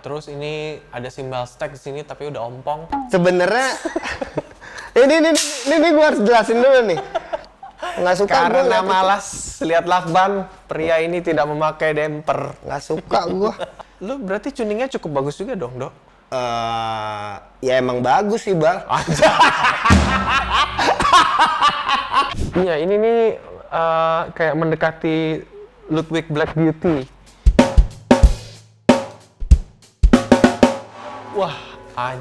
terus ini ada cymbal stack di sini tapi udah ompong. Sebenarnya ini gue harus jelasin dulu nih. Nggak suka gue Karena malas lihat lakban, pria ini tidak memakai damper. nggak suka gue. Lu berarti tuningnya cukup bagus juga dong, Dok? Ya emang bagus sih, Bal. Iya, ini nih kayak mendekati Ludwig Black Beauty. Wah, Hai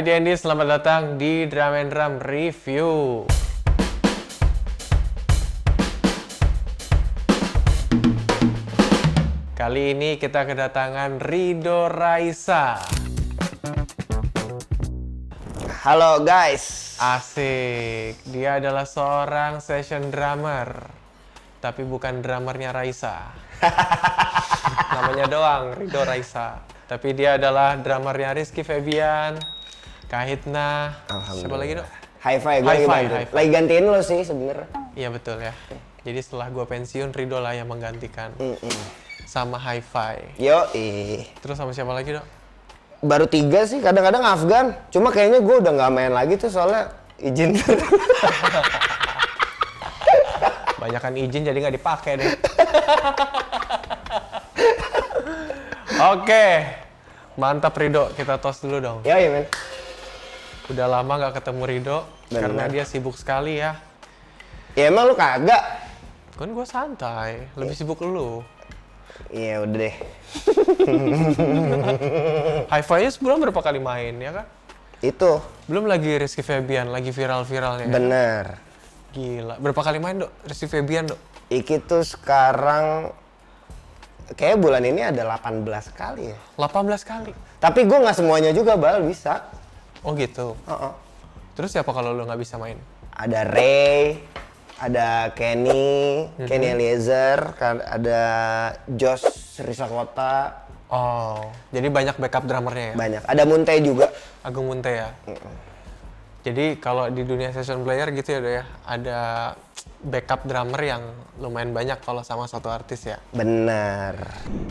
Dendi, selamat datang di Drum and Drum Review. Kali ini kita kedatangan Rido Raisa. Halo guys. Asik, dia adalah seorang session drummer. Tapi bukan drummernya Raisa. Namanya doang, Rido Raisa. Tapi dia adalah drummernya Rizky Febian, Kahitna, siapa lagi, Dok? Hi-Fi, gue lagi gantiin lo sih sebenarnya. Iya betul ya. Jadi setelah gue pensiun, Rido lah yang menggantikan. Sama Hi-Fi. Yoi. Terus sama siapa lagi, Dok? Baru 3 sih, kadang-kadang Afgan. Cuma kayaknya gue udah nggak main lagi tuh soalnya izin. Banyakan izin jadi nggak dipakai deh. Oke, mantap Rido. Kita tos dulu dong. Yoi, men. Udah lama nggak ketemu Rido karena dia sibuk sekali ya. Ya emang lu kagak? Kan gue santai, lebih sibuk lu. Iya udah deh. Hi-Fi-nya sebulan berapa kali main ya kan? Itu. Belum lagi Rizky Febian, lagi viral-viralnya. Bener. Gila. Berapa kali main, Dok? Rizky Febian, Dok? Iki tuh sekarang kayak bulan ini ada 18 kali ya. 18 kali. Tapi gue nggak semuanya juga, Bal, bisa. Oh gitu. Terus siapa kalau lu nggak bisa main? Ada Ray, ada Kenny, Kenny Eliezer, ada Josh Risakota. Oh, jadi banyak backup drummernya ya? Banyak. Ada Munte juga. Agung Munte ya? Jadi kalau di dunia session player gitu ya, Dok ya, ada backup drummer yang lumayan banyak kalau sama satu artis ya? Bener.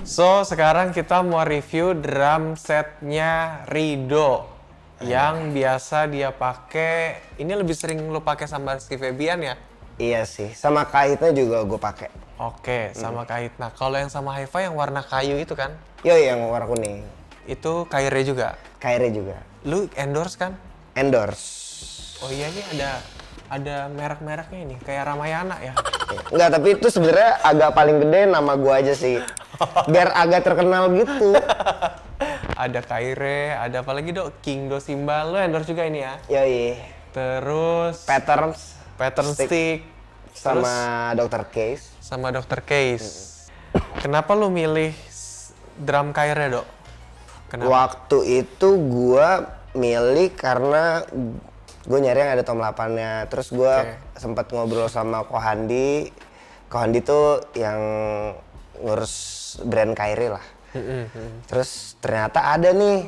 So, sekarang kita mau review drum setnya Rido. Yang biasa dia pakai, ini lebih sering lo pakai sama Rizky Febian ya? Iya sih, sama kaitnya juga gue pakai. Oke, sama Kahitna. Kalau yang sama Hi-Fi yang warna kayu itu kan? Yoi, yang warna kuning. Itu Kaire juga? Kaire juga. Lu endorse kan? Endorse. Oh iya, ini ada merek-mereknya ini, kayak Ramayana ya? Enggak, tapi itu sebenarnya agak paling gede nama gue aja sih. Biar agak terkenal gitu. Ada Kaire, ada apa lagi, Dok? Kingdo Cymbal, lu endorse juga ini ya? Yoi. Terus Pattern Stick sama Dr. Case. sama Dr. Case. Kenapa lu milih drum Kaire, Dok? Kenapa? Waktu itu gue milih karena gue nyari yang ada tom 8-nya. Terus gue sempat ngobrol sama Kohandi. Kohandi tuh yang ngurus brand Kaire lah. Terus ternyata ada nih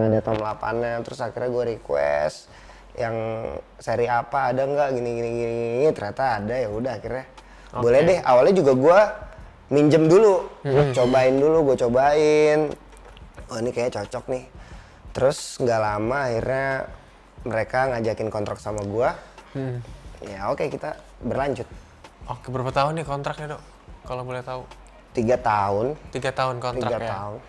ada tom 8-nya. Terus akhirnya gue request yang seri apa ada nggak gini. Ternyata ada, ya udah akhirnya boleh deh. Awalnya juga gue minjem dulu, gue cobain. Oh ini kayaknya cocok nih. Terus nggak lama akhirnya mereka ngajakin kontrak sama gue. Ya oke, kita berlanjut. Oke, berapa tahun nih kontraknya, Dok? Kalau boleh tahu. 3 tahun. 3 tahun kontrak 3 ya? tahun.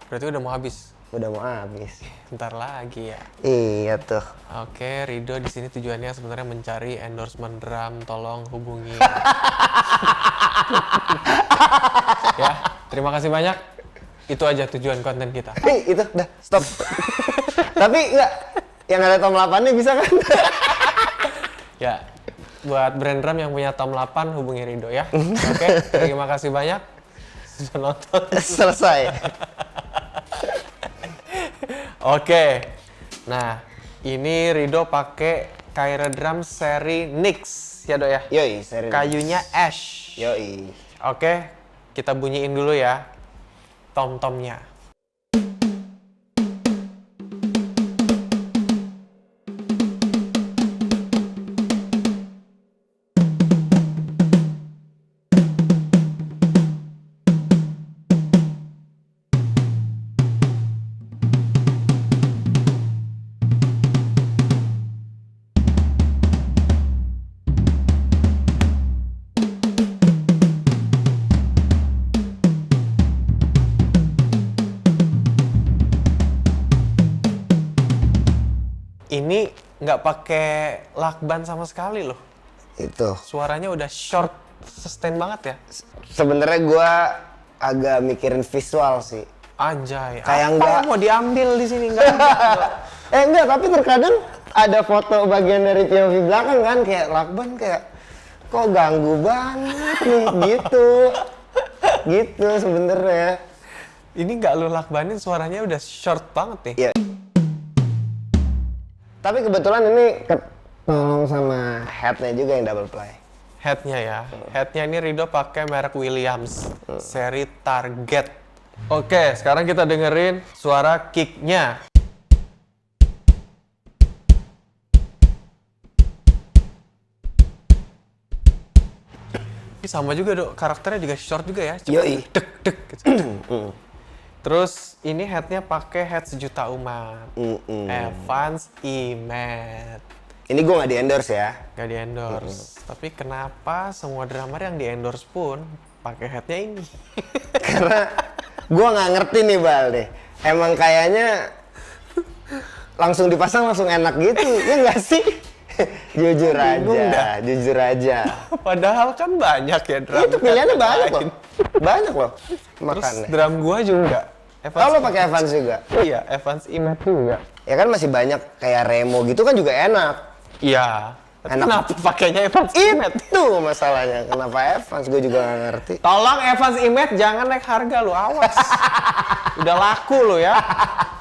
Berarti udah mau habis? Udah mau habis. Bentar lagi ya? Iya tuh. Oke, Rido di sini tujuannya sebenarnya mencari endorsement drum, tolong hubungi. Ya, terima kasih banyak. Itu aja tujuan konten kita. Itu udah stop. Tapi enggak, yang ada tom 8-nya bisa kan? Ya, buat brand drum yang punya tom 8 hubungi Rido ya. Oke, terima kasih banyak sudah nonton. Selesai. Oke, nah ini Rido pakai Kaire drum seri Nix ya, Dok ya? Yoi, seri Kayunya ash. Yoi. Oke, kita bunyiin dulu ya tom-tomnya. Ini nggak pakai lakban sama sekali loh. Itu. Suaranya udah short, sustain banget ya. Sebenarnya gue agak mikirin visual sih. Anjay, Kayak apa nggak- yang mau diambil di sini? Nggak ada. Enggak, tapi terkadang ada foto bagian dari POV belakang kan kayak lakban kayak kok ganggu banget nih gitu. Gitu sebenarnya. Ini nggak lu lakbanin, suaranya udah short banget nih. Iya. Tapi kebetulan ini ketolong sama headnya juga yang double play. Headnya ya, headnya ini Rido pakai merek Williams, seri Target. Oke, sekarang kita dengerin suara kicknya. Ini sama juga dok, karakternya juga short juga ya. Cuma Yoi. dek dek. Gitu. Terus ini headnya pakai head sejuta umat, Evans Imet. Ini gue nggak di endorse ya. Gak di endorse. Tapi kenapa semua drummer yang di endorse pun pakai headnya ini? Karena gue nggak ngerti nih Bal deh. Emang kayaknya langsung dipasang langsung enak gitu, ya nggak sih? Jujur aja, jujur aja. Padahal kan banyak ya drum. Itu pilihannya banyak loh, lain. banyak loh. Terus Makannya. drum gua juga. Oh lo pakai Evans juga? Iya, Evans Imet juga. Ya kan masih banyak kayak Remo gitu kan juga enak. Iya. Tapi Enak. kenapa pakainya Evans Imet? Itu masalahnya. Kenapa Evans? Gue juga nggak ngerti. Tolong Evans Imet jangan naik harga lu, awas. Udah laku lu ya.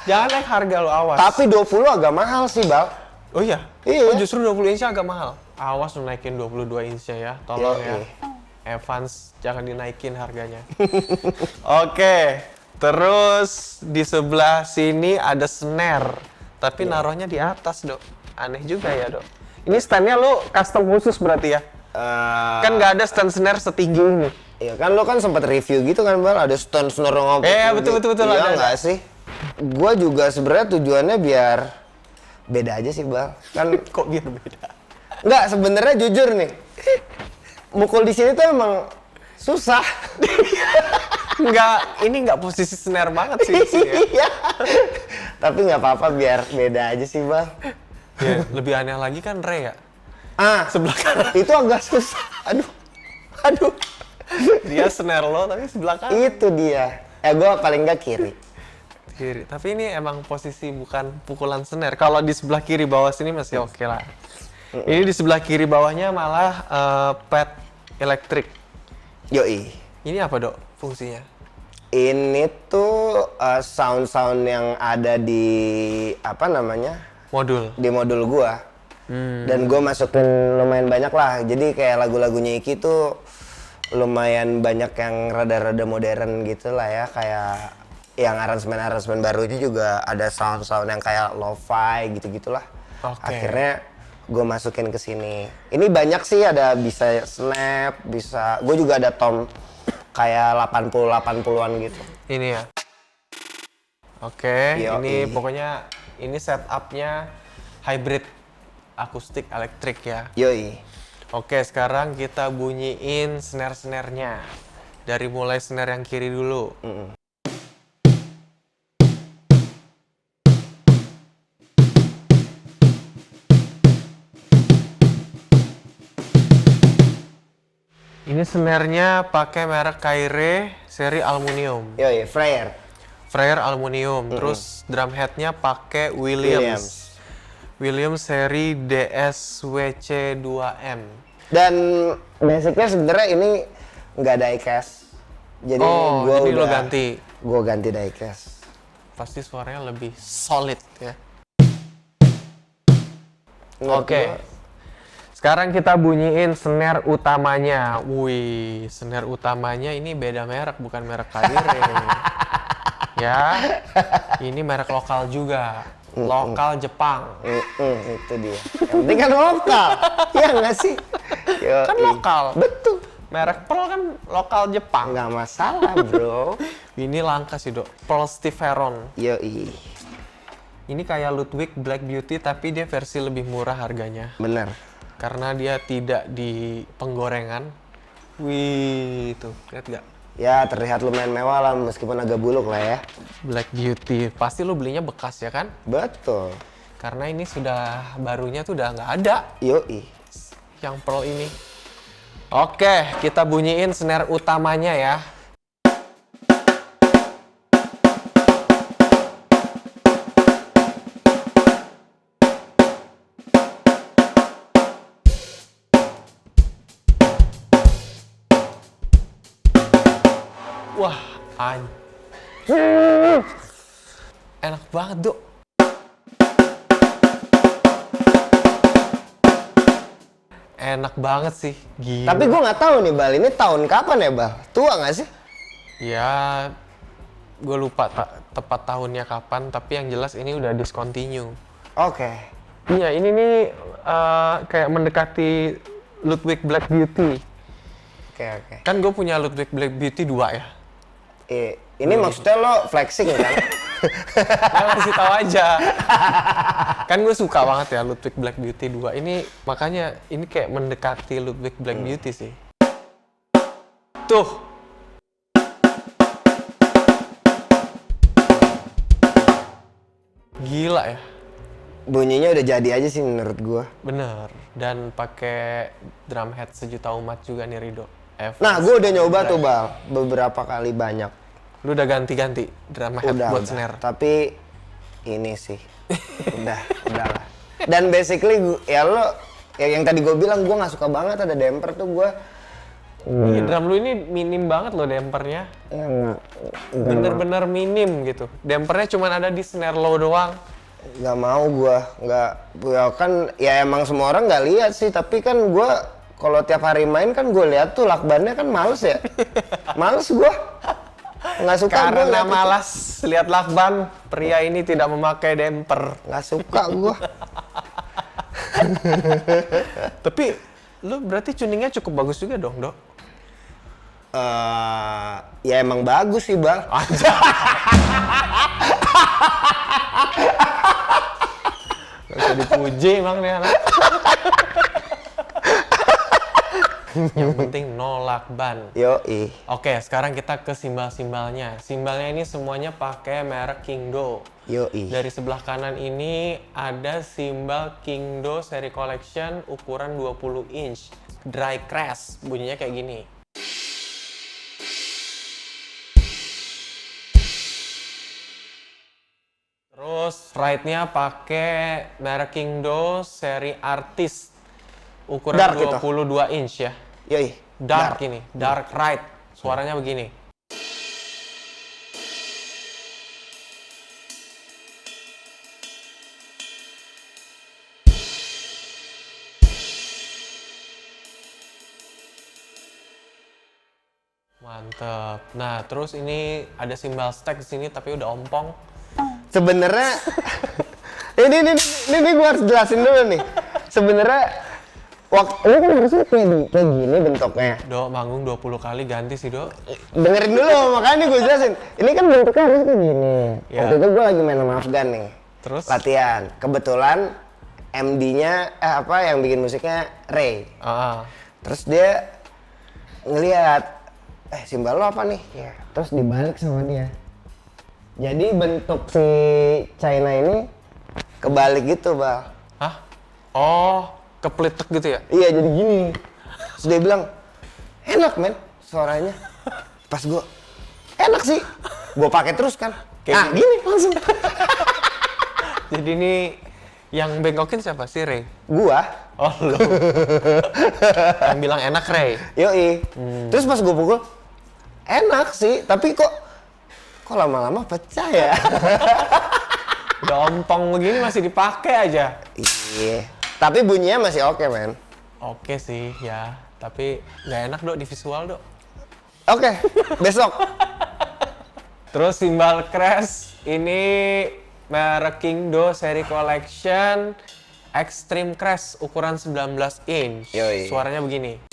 Jangan naik harga lu, awas. Tapi 20 agak mahal sih Bal. Oh iya? Iya. Oh justru 20 inch agak mahal. Awas lu naikin 22 inch ya, tolong ya. Yoi. Evans jangan dinaikin harganya. Oke, terus di sebelah sini ada snare, tapi naruhnya di atas dok. Aneh juga ya dok. Ini standnya lu custom khusus berarti ya? Kan nggak ada stand snare setinggi ini. Iya kan lo kan sempat review gitu kan Bal, ada stand snare ngopi. Betul. Iya ada. nggak sih? Gua juga sebenarnya tujuannya biar beda aja sih Bal. Kan Kok biar beda? nggak sebenarnya jujur nih. Mukul di sini tuh emang susah. Ini nggak posisi snare banget sih. di sini ya. Iya. Tapi nggak apa-apa biar beda aja sih Bal. Ya, lebih aneh lagi kan Re ya. Sebelah kanan. itu agak susah. Aduh. Dia snare lo tapi sebelah kanan. Itu dia. Gua paling nggak kiri. Kiri. Tapi ini emang posisi bukan pukulan snare. Kalau di sebelah kiri bawah sini masih oke lah. Ini di sebelah kiri bawahnya malah pad elektrik. Yoi. Ini apa dok fungsinya? Ini tuh sound-sound yang ada di apa namanya? Modul. Di modul gua. Dan gua masukin lumayan banyak lah. Jadi kayak lagu-lagunya Iki tuh lumayan banyak yang rada-rada modern gitu lah ya. Kayak yang aransemen barunya juga ada sound-sound yang kayak lo-fi gitu-gitulah. Oke. Akhirnya gue masukin ke sini. Ini banyak sih, ada bisa snap, bisa. Gue juga ada tom kayak 80-80-an gitu. Ini ya. Oke, Yoi. ini pokoknya ini setupnya hybrid akustik elektrik ya. Yoi. Oke, sekarang kita bunyiin snare-snare-nya. Dari mulai snare yang kiri dulu. Ini snare-nya pakai merek Kaire seri aluminium. Yoi, Freyer. Freyer aluminium. Terus drum head-nya pakai Williams. Williams seri DSWC2M. Dan basicnya sebenarnya ini nggak diecast. Jadi Oh, gua jadi lo udah ganti. Gue ganti diecast. Pasti suaranya lebih solid ya. Menurut Oke. gua, Sekarang kita bunyiin snare utamanya. Wih, snare utamanya ini beda merek, bukan merek Kaire. Ya, ini merek lokal juga. Lokal Jepang. itu dia. Yang penting kan lokal. Iya nggak sih? Yoi. Kan lokal. Betul. Merek Pearl kan lokal Jepang. Nggak masalah bro. Ini langka sih dok. Pearl Steve Heron. Yoi. Ini kayak Ludwig Black Beauty tapi dia versi lebih murah harganya. Bener. Karena dia tidak di penggorengan. Wih, tuh lihat nggak? Ya terlihat lumayan mewah lah meskipun agak buluk lah ya. Black Beauty. Pasti lu belinya bekas ya kan? Betul. Karena ini sudah barunya tuh udah nggak ada Yoi. yang Pearl ini. Oke, kita bunyiin snare utamanya ya. Wah, enak banget, Dok. Enak banget sih, gila. Tapi gue nggak tahu nih Bal, ini tahun kapan ya Bal? Tua nggak sih? Ya, gue lupa tepat tahunnya kapan, tapi yang jelas ini udah discontinue. Oke. Iya, ini nih kayak mendekati Ludwig Black Beauty. Oke. Kan gue punya Ludwig Black Beauty 2 ya. Ini maksudnya lo flexing kan? Nah, kasih tahu aja. Kan gue suka banget ya Ludwig Black Beauty 2. Ini makanya ini kayak mendekati Ludwig Black Beauty sih. Tuh. Gila ya. Bunyinya udah jadi aja sih menurut gua. Bener. Dan pakai drum head sejuta umat juga nih Rido. Nah, gua udah nyoba tuh Bal, beberapa kali banyak. Lu udah ganti-ganti drum head buat snare. Tapi ini sih udahlah. Dan basically ya lo yang tadi gue bilang gue nggak suka banget ada damper tuh gue. Iya, drum lu ini minim banget loh dampernya. Bener-bener minim gitu. Dampernya cuma ada di snare low doang. Nggak mau gue, nggak. Ya kan ya emang semua orang nggak lihat sih. Tapi kan gue kalau tiap hari main kan gue lihat tuh lakbannya kan males ya. Males gue. Nggak suka gue. Karena malas lihat lakban, pria ini tidak memakai damper. Nggak suka gue. Tapi lu berarti tuningnya cukup bagus juga dong, Dok? Ya emang bagus sih Bang. Gak bisa dipuji emang nih anak. Yang penting no lakban. Yoi. Oke, sekarang kita ke simbal-simbalnya. Simbalnya ini semuanya pakai merek Kingdo. Yoi. Dari sebelah kanan ini ada simbal Kingdo Seri Collection ukuran 20 inch. Dry crash, bunyinya kayak gini. Terus ride-nya pakai merek Kingdo Seri Artist. Ukuran Dark 22 inch ya. Yoi. Dark ini, dark ride. Suaranya begini. Mantep. Nah, terus ini ada simbal stack di sini tapi udah ompong. Sebenarnya ini gue harus jelasin dulu nih. Sebenarnya ini kan harusnya kayak gini bentuknya. Dok, manggung 20 kali ganti sih, Dok. Dengerin dulu, makanya gue jelasin. Ini kan bentuknya harusnya kayak gini. Ya. Waktu itu gue lagi main sama Afgan nih. Terus? Latihan. Kebetulan MD-nya, yang bikin musiknya Ray. Terus dia ngeliat, simbal lo apa nih? Ya. Terus dibalik sama dia. Jadi bentuk si China ini kebalik gitu, Bal. Hah? Oh, kepletek gitu ya? Iya, jadi gini. Terus dia bilang, enak men suaranya. Pas gue, enak sih. Gue pakai terus kan. Kayak gini langsung. Jadi ini yang bengkokin siapa sih, Ray? Gua. Oh, lo. Yang bilang enak, Ray? Yoi. Terus pas gue pukul, enak sih. Tapi kok lama-lama pecah ya? Udah ompong begini masih dipakai aja. Iya. Tapi bunyinya masih oke, men. Oke sih, ya. Tapi nggak enak, Dok, di visual, Dok. Oke, besok. Terus simbal crash ini merek Kingdo Seri Collection Extreme Crash ukuran 19 inch. Yoi. Suaranya begini.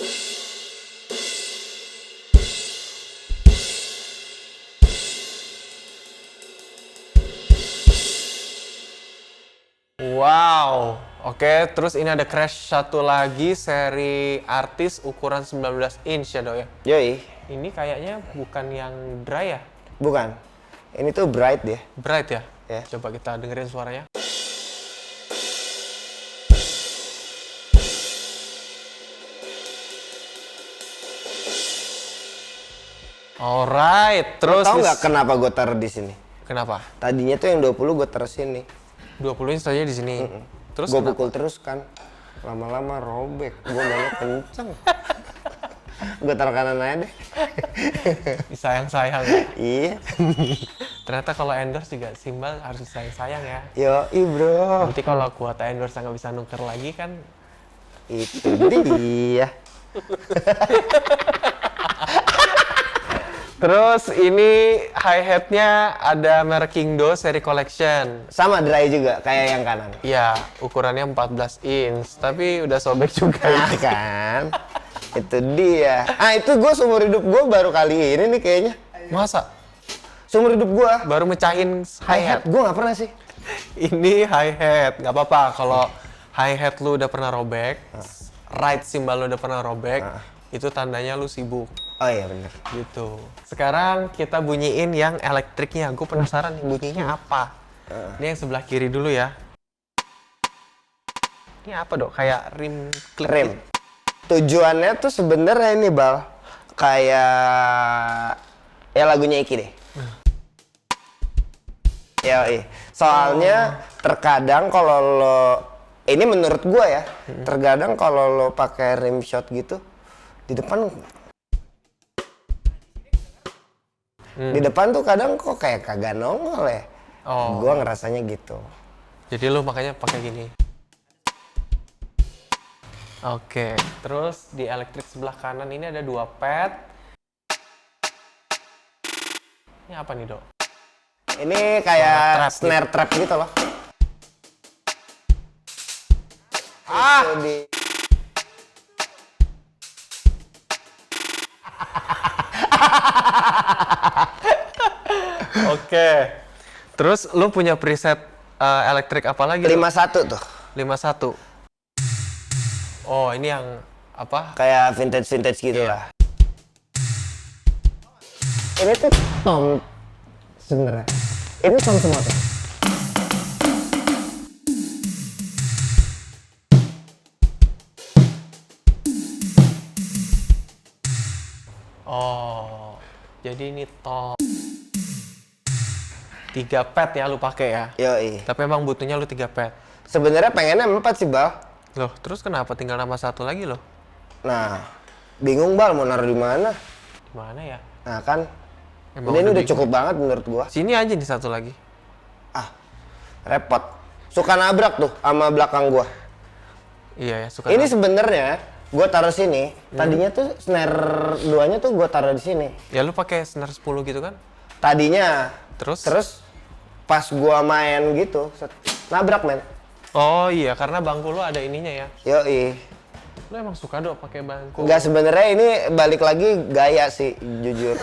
Wow. Oke, terus ini ada crash satu lagi seri artis ukuran 19 inch ya, Dok ya. Yoi. Ini kayaknya bukan yang dry ya? Bukan. Ini tuh bright dia. Bright ya? Ya. Coba kita dengerin suaranya. Alright, terus Tahu nggak kenapa gue taruh di sini? kenapa? Tadinya tuh yang 20 gue taruh sini. 20 inch saja di sini. Terus Gue kenapa? pukul terus kan. Lama-lama robek. Gue maunya kenceng. Gue taruh kanan aja deh. Sayang-sayang ya. Iya. Ternyata kalau endorse juga simbal harus sayang-sayang ya. Yoi bro. Nanti kalau kuota endorse nggak bisa nuker lagi kan. Itu dia. Terus ini hi-hat-nya ada merek Kingdo seri collection. Sama dry juga kayak yang kanan. Ya, ukurannya 14 inch, tapi udah sobek juga. Nah kan. Itu dia. Ah itu gue seumur hidup gue baru kali ini nih kayaknya. Masa? Seumur hidup gue. Baru mecahin hi-hat? Gue nggak pernah sih. Ini hi-hat, nggak apa-apa kalau hi-hat lu udah pernah robek, right cymbal lu udah pernah robek, itu tandanya lu sibuk. Oh iya bener. Gitu. Sekarang kita bunyiin yang elektriknya. Gue penasaran nih bunyinya apa. Ini yang sebelah kiri dulu ya. Ini apa dok? Kayak rim klip. Rem. Tujuannya tuh sebenarnya ini Bal. Kayak ya lagunya Iki deh. Ya soalnya terkadang kalau lo ini menurut gua ya, terkadang kalau lo pakai rim shot gitu di depan di depan tuh kadang kok kayak kagak nongol ya. Oh. Gua ngerasanya gitu. Jadi lu makanya pakai gini. Oke, terus di elektrik sebelah kanan ini ada 2 pad. Ini apa nih dok? Ini kayak Trap snare trap gitu loh. Ah! Itu di Oke. Terus lu punya preset elektrik apa lagi? 51 tuh. 51. Oh, ini yang apa? Kayak vintage gitu Iya. lah. Ini tuh tom sebenarnya. Ini tom semua tuh. Oh, jadi ini tom. 3 pad ya lu pakai ya? Yoi. Tapi emang butuhnya lu 3 pad. Sebenarnya pengennya 4 sih, Bal. Loh, terus kenapa tinggal nama satu lagi loh? Nah, bingung Bal mau naruh di mana. Gimana ya? Nah, kan. Emang Ini udah udah bingung. cukup banget menurut gua. Sini aja nih satu lagi. Ah, repot. Suka nabrak tuh sama belakang gua. Iya ya, suka. Ini sebenarnya gua taruh sini. Tadinya tuh snare 2-nya tuh gua taruh di sini. Ya lu pakai snare 10 gitu kan? Tadinya. Terus? Pas gua main gitu, nabrak men. Oh iya, karena bangku lu ada ininya ya. Yoi. Lu emang suka dok pakai bangku? Enggak, sebenarnya ini balik lagi gaya sih, jujur.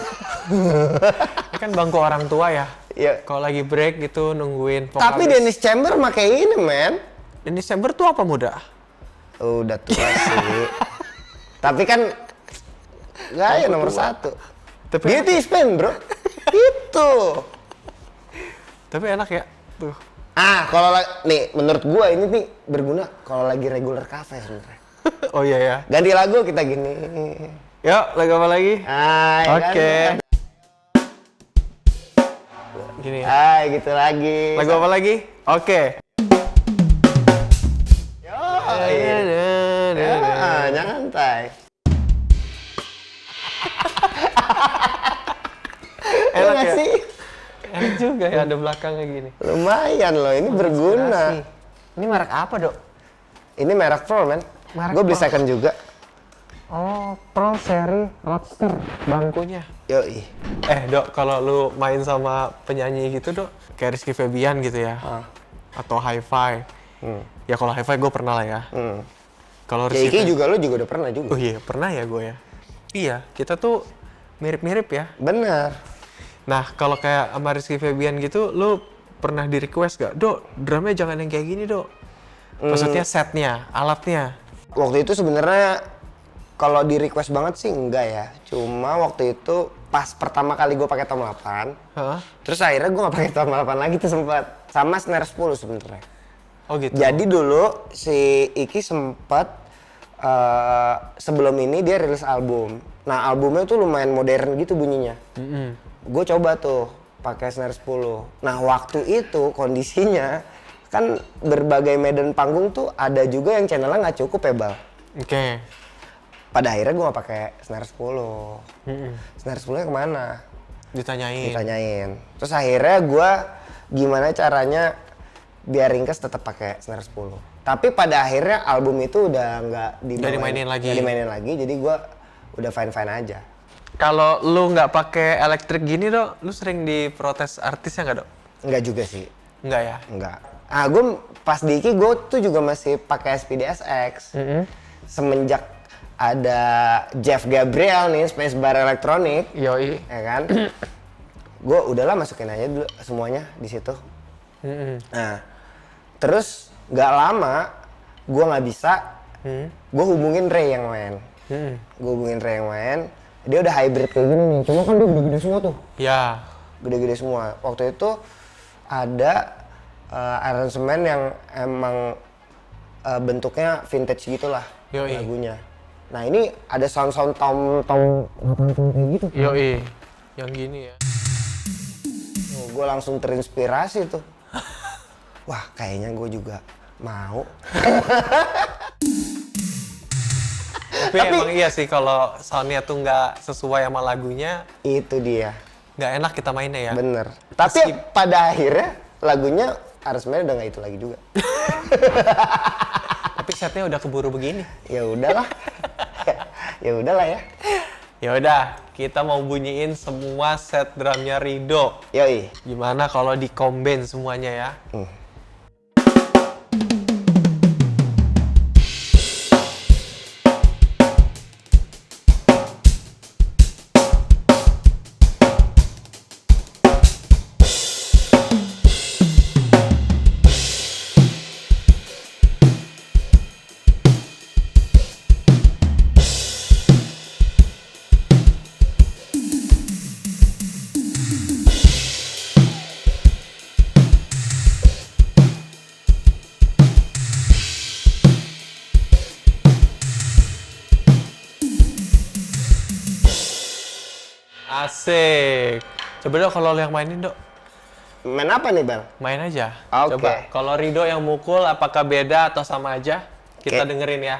Ini kan bangku orang tua ya. Ya. Kalau lagi break gitu nungguin vokalis. Tapi Dennis Chamber pakai ini men. Dennis Chamber tuh apa muda? Udah tua sih. Tapi kan gaya nomor 1. Tapi Beauty spin bro. Itu. Tapi enak ya. Tuh. Ah, kalau nih menurut gua ini nih berguna kalau lagi regular cafe sebenarnya. Oh iya ya. Ganti lagu kita gini. Yuk, lagu apa lagi? Ah, ya Oke. kan? Gini ya. Ah, gitu lagi. Lagu apa lagi? Oke. Ah, nyantai. Enak Iya ya? sih? Enak juga ya ada belakangnya gini. Lumayan loh, ini berguna. Ini merek apa dok? Ini merek Pro, men. Merek Gue beli Pro. second juga. Oh, Pro seri Roadster bangkunya. Yoi. Dok, kalau lu main sama penyanyi gitu dok, kayak Rizky Febian gitu ya, atau Hi-Fi. Ya kalau Hi-Fi gue pernah lah ya. Kalau Ya Rizky Iki juga, lo juga udah pernah juga. Oh iya, pernah ya gue ya. Iya, kita tuh mirip-mirip ya. Bener. Nah, kalau kayak sama Rizky Febian gitu, lu pernah di request gak? Dok, drumnya jangan yang kayak gini dok. Maksudnya setnya, alatnya. Waktu itu sebenarnya kalau di request banget sih enggak ya. Cuma waktu itu pas pertama kali gue pakai tom 8, Hah? terus akhirnya gue nggak pakai tom 8 lagi tuh sempat sama snare 10 sebenarnya. Oh gitu? Jadi dulu si Iki sempat sebelum ini dia rilis album. Nah albumnya tuh lumayan modern gitu bunyinya. Mm-mm. Gue coba tuh pakai snare 10. Nah waktu itu kondisinya kan berbagai medan panggung tuh ada juga yang channelnya nggak cukup ya Bal. Oke. Pada akhirnya gue nggak pakai snare 10. Mm-mm. Snare 10 nya kemana? Ditanyain. Ditanyain. Terus akhirnya gue gimana caranya biar ringkes tetap pakai snare 10. Tapi pada akhirnya album itu udah nggak dimainin lagi. nggak dimainin lagi. Jadi gue udah fine aja. Kalau lu nggak pakai elektrik gini dok, lu sering diprotes artisnya nggak dok? Nggak juga sih. Nggak ya? Enggak. Ah, gue pas di IKI gue tuh juga masih pakai SPDSX. Semenjak ada Jeff Gabriel nih, Spacebar Electronic, Yoi. ya kan? Gue udahlah masukin aja dulu semuanya di situ. Nah, terus nggak lama gue nggak bisa, gue hubungin Ray yang main. Gue hubungin Ray yang main, dia udah hybrid kayak gini nih. Cuma kan dia gede-gede semua tuh. Ya. Gede-gede semua. Waktu itu ada aransemen yang emang bentuknya vintage gitulah Yoi. lagunya. Nah ini ada sound tom 80 kayak gitu. Yoi. Yang gini ya. Gue langsung terinspirasi tuh. Wah kayaknya gue juga mau. Tapi emang iya sih kalau soundnya tuh nggak sesuai sama lagunya, Itu dia, nggak enak kita mainnya ya. bener. Tapi pada akhirnya lagunya aransemennya udah nggak itu lagi juga. Tapi setnya udah keburu begini. Ya udahlah. Ya udahlah ya. Ya udah, kita mau bunyiin semua set drumnya Rido. Yoi. Gimana kalau di combine semuanya ya? Asik. Coba dong kalau lo yang mainin dok. Main apa nih Bel? Main aja. Oke. Coba. Kalau Rido yang mukul apakah beda atau sama aja? Kita Oke. dengerin ya.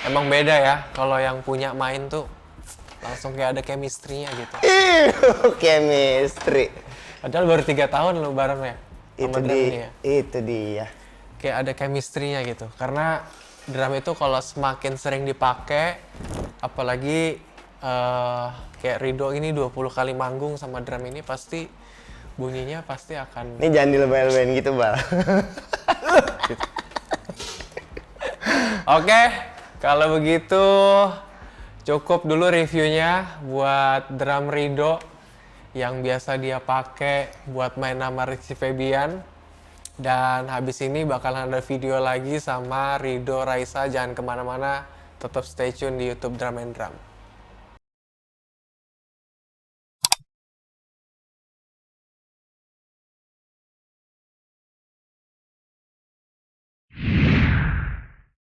Emang beda ya, kalau yang punya main tuh langsung kayak ada chemistry-nya gitu. Chemistry. Padahal baru 3 tahun lo bareng ya sama drum ini ya. Itu dia. Kayak ada chemistry-nya gitu. Karena drum itu kalau semakin sering dipakai, apalagi kayak Rido ini 20 kali manggung sama drum ini pasti bunyinya pasti akan... Ini jangan dilebay-lebayin gitu, Bal. Oke, kalau begitu cukup dulu reviewnya buat drum Rido yang biasa dia pakai buat main nama Rizky Febian. Dan habis ini bakalan ada video lagi sama Rido Raisa. Jangan kemana-mana, tetap stay tune di YouTube Drum and Drum.